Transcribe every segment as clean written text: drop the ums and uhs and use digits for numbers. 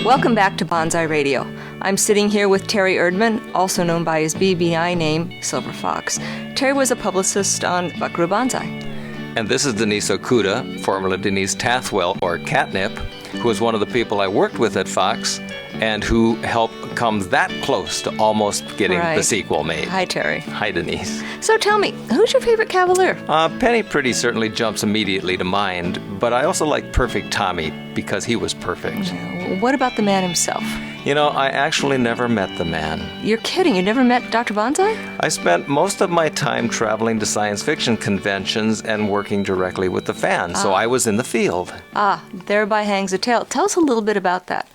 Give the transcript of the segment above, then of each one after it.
Welcome back to Bonzai Radio. I'm sitting here with Terry Erdman, also known by his BBI name, Silver Fox. Terry was a publicist on Buckaroo Banzai. And this is Denise Okuda, formerly Denise Tathwell, or Catnip, who is one of the people I worked with at Fox and who helped come that close to almost getting the sequel made. Hi, Terry. Hi, Denise. So tell me, who's your favorite Cavalier? Penny Pretty certainly jumps immediately to mind, but I also like Perfect Tommy because he was perfect. What about the man himself? You know, I actually never met the man. You're kidding, you never met Dr. Bonzai? I spent most of my time traveling to science fiction conventions and working directly with the fans, so I was in the field. Thereby hangs a tale. Tell us a little bit about that.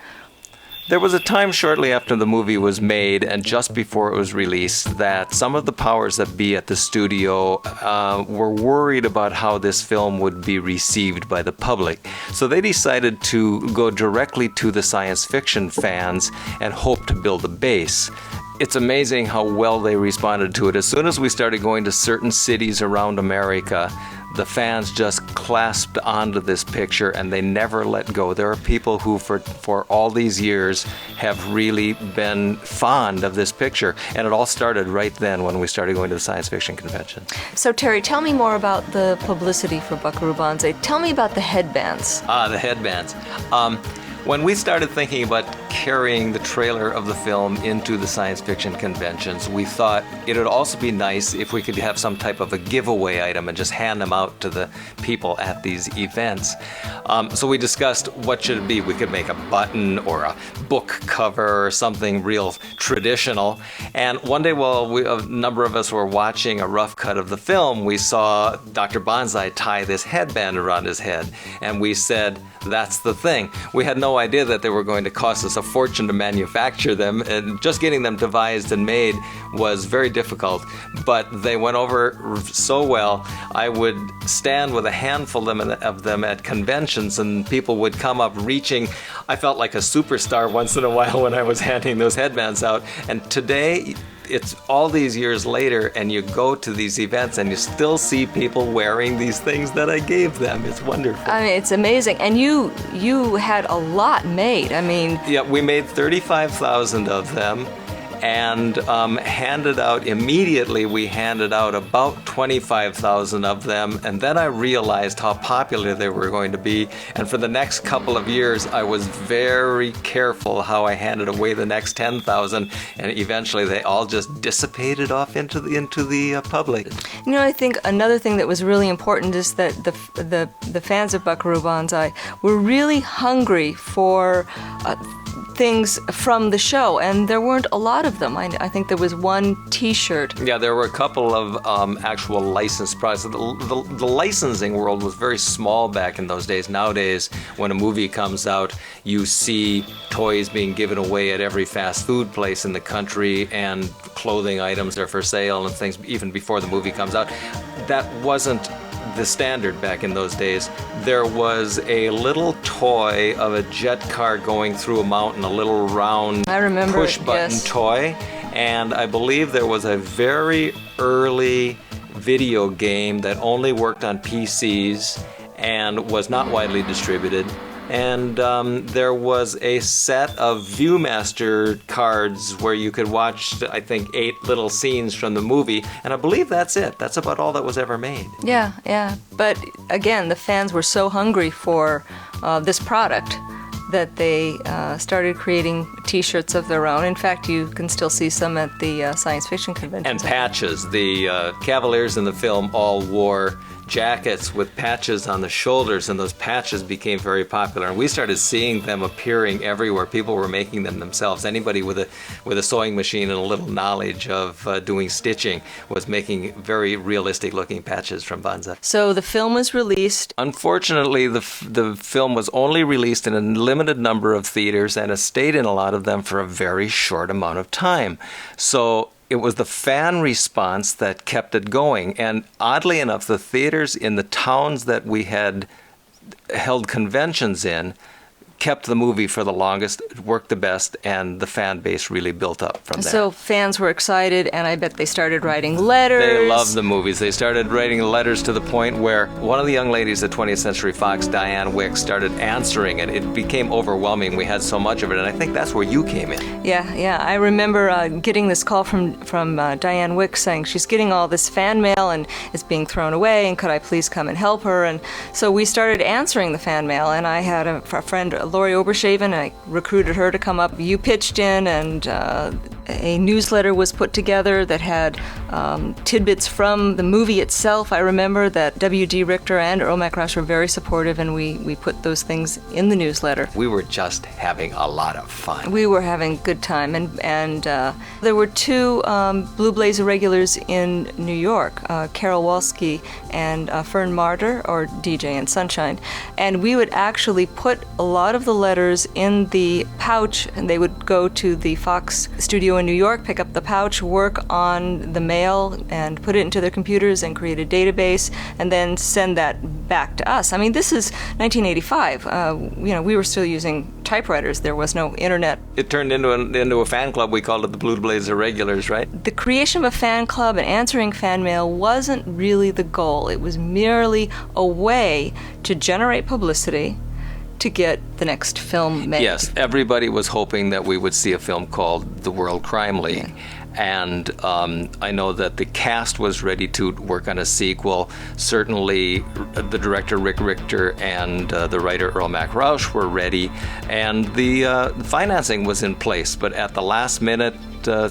There was a time shortly after the movie was made and just before it was released that some of the powers that be at the studio were worried about how this film would be received by the public. So they decided to go directly to the science fiction fans and hope to build a base. It's amazing how well they responded to it. As soon as we started going to certain cities around America, the fans just clasped onto this picture and they never let go. There are people who for all these years have really been fond of this picture, and it all started right then when we started going to the science fiction convention. So Terry, tell me more about the publicity for Buckaroo Banzai. Tell me about the headbands. The headbands. When we started thinking about carrying the trailer of the film into the science fiction conventions, we thought it would also be nice if we could have some type of a giveaway item and just hand them out to the people at these events. So we discussed what should it be. We could make a button or a book cover or something real traditional. And one day while a number of us were watching a rough cut of the film, we saw Dr. Bonzai tie this headband around his head. And we said, that's the thing. We had no idea that they were going to cost us a fortune to manufacture them, and just getting them devised and made was very difficult, but they went over so well. I would stand with a handful of them at conventions and people would come up reaching. I felt like a superstar once in a while when I was handing those headbands out, and today it's all these years later and you go to these events and you still see people wearing these things that I gave them. It's wonderful. I mean, it's amazing. And you had a lot made. I mean... Yeah, we made 35,000 of them and handed out immediately. We handed out about 25,000 of them, and then I realized how popular they were going to be, and for the next couple of years I was very careful how I handed away the next 10,000, and eventually they all just dissipated off into the public. You know, I think another thing that was really important is that the fans of Buckaroo Banzai were really hungry for things from the show, and there weren't a lot of them. I think there was one T-shirt. Yeah, there were a couple of actual licensed products. The licensing world was very small back in those days. Nowadays, when a movie comes out, you see toys being given away at every fast food place in the country, and clothing items are for sale and things even before the movie comes out. That wasn't the standard back in those days. There was a little toy of a jet car going through a mountain, a little round push button toy, and I believe there was a very early video game that only worked on PCs and was not widely distributed. And there was a set of Viewmaster cards where you could watch, I think, 8 little scenes from the movie, and I believe that's it. That's about all that was ever made. Yeah. But again, the fans were so hungry for this product that they started creating T-shirts of their own. In fact, you can still see some at the science fiction convention. And patches. The Cavaliers in the film all wore jackets with patches on the shoulders, and those patches became very popular, and we started seeing them appearing everywhere. People were making them themselves. Anybody with a sewing machine and a little knowledge of doing stitching was making very realistic looking patches from Bonzai. So the film was released. Unfortunately, the film was only released in a limited number of theaters, and it stayed in a lot of them for a very short amount of time. So it was the fan response that kept it going. And oddly enough, the theaters in the towns that we had held conventions in kept the movie for the longest, worked the best, and the fan base really built up from there. So fans were excited, and I bet they started writing letters. They loved the movies. They started writing letters to the point where one of the young ladies at 20th Century Fox, Diane Wick, started answering it. It became overwhelming. We had so much of it, and I think that's where you came in. Yeah. I remember getting this call from Diane Wick saying she's getting all this fan mail and it's being thrown away, and could I please come and help her? And so we started answering the fan mail, and I had a friend, Lori Obershaven, I recruited her to come up. You pitched in, and a newsletter was put together that had tidbits from the movie itself. I remember that W.D. Richter and Earl McRauch were very supportive, and we put those things in the newsletter. We were just having a lot of fun. We were having a good time, and there were two Blue Blazer regulars in New York, Carol Walski and Fern Martyr, or DJ and Sunshine, and we would actually put a lot of the letters in the pouch, and they would go to the Fox studio in New York, pick up the pouch, work on the mail, and put it into their computers and create a database, and then send that back to us. I mean, this is 1985. We were still using typewriters. There was no internet. It turned into a fan club. We called it the Blue Blazer Regulars, right? The creation of a fan club and answering fan mail wasn't really the goal. It was merely a way to generate publicity to get the next film made. Yes, everybody was hoping that we would see a film called The World Crime League. Yeah. And I know that the cast was ready to work on a sequel. Certainly the director, Rick Richter, and the writer, Earl McRauch, were ready. And the financing was in place. But at the last minute,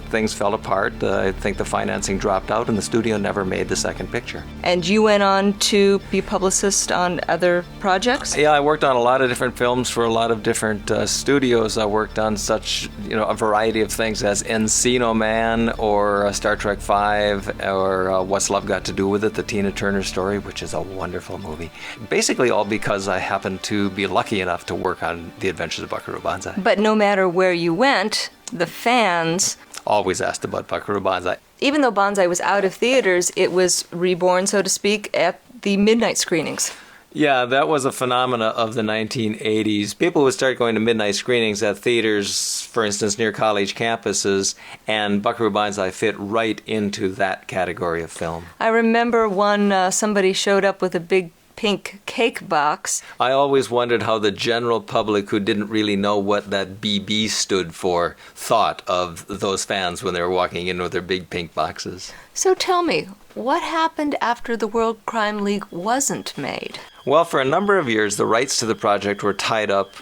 things fell apart. I think the financing dropped out, and the studio never made the second picture. And you went on to be publicist on other projects? Yeah, I worked on a lot of different films for a lot of different studios. I worked on a variety of things as Encino Man, or Star Trek V, or What's Love Got to Do with It, the Tina Turner story, which is a wonderful movie. Basically all because I happened to be lucky enough to work on The Adventures of Buckaroo Banzai. But no matter where you went, the fans always asked about Buckaroo Banzai. Even though Bonzai was out of theaters, it was reborn, so to speak, at the midnight screenings. Yeah, that was a phenomena of the 1980s. People would start going to midnight screenings at theaters, for instance, near college campuses, and Buckaroo Banzai fit right into that category of film. I remember somebody showed up with a big pink cake box. I always wondered how the general public, who didn't really know what that BB stood for, thought of those fans when they were walking in with their big pink boxes. So tell me, what happened after the World Crime League wasn't made? Well, for a number of years, the rights to the project were tied up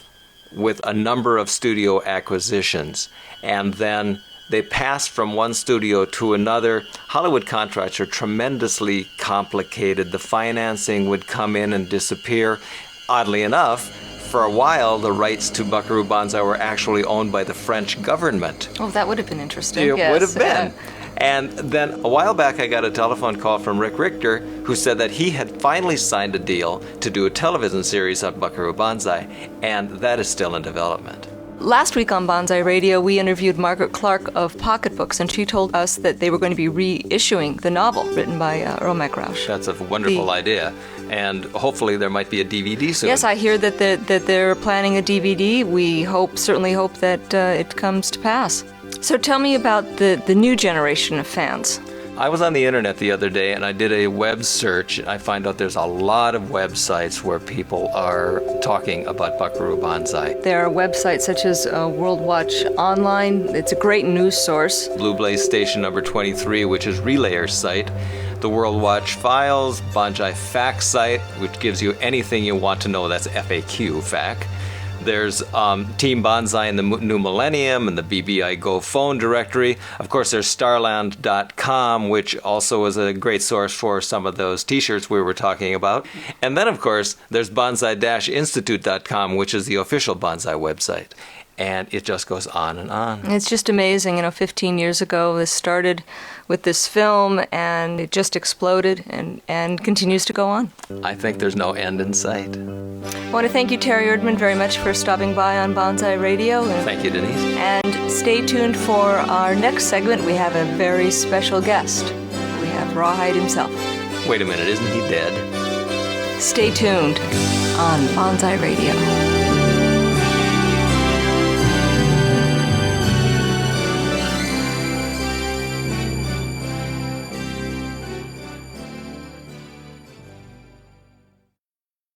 with a number of studio acquisitions, and then they passed from one studio to another. Hollywood contracts are tremendously complicated. The financing would come in and disappear. Oddly enough, for a while, the rights to Buckaroo Banzai were actually owned by the French government. Oh, that would have been interesting. It yes. would have been. And then a while back, I got a telephone call from Rick Richter, who said that he had finally signed a deal to do a television series on Buckaroo Banzai, and that is still in development. Last week on Bonzai Radio, we interviewed Margaret Clark of Pocketbooks, and she told us that they were going to be reissuing the novel written by Earl McRauch. That's a wonderful idea, and hopefully there might be a DVD soon. Yes, I hear that they're planning a DVD. We certainly hope that it comes to pass. So tell me about the new generation of fans. I was on the internet the other day and I did a web search. I find out there's a lot of websites where people are talking about Buckaroo Banzai. There are websites such as World Watch Online. It's a great news source. Blue Blaze Station number 23, which is Relayer's site. The World Watch Files, Bonzai Fact site, which gives you anything you want to know. That's FAQ, FAQ. There's Team Bonzai in the New Millennium and the BBI Go phone directory. Of course, there's starland.com, which also is a great source for some of those t-shirts we were talking about. And then, of course, there's bonsai-institute.com, which is the official Bonzai website. And it just goes on and on. It's just amazing. 15 years ago, this started with this film, and it just exploded and continues to go on. I think there's no end in sight. I want to thank you, Terry Erdman, very much for stopping by on Bonzai Radio. Thank you, Denise. And stay tuned for our next segment. We have a very special guest. We have Rawhide himself. Wait a minute, isn't he dead? Stay tuned on Bonzai Radio.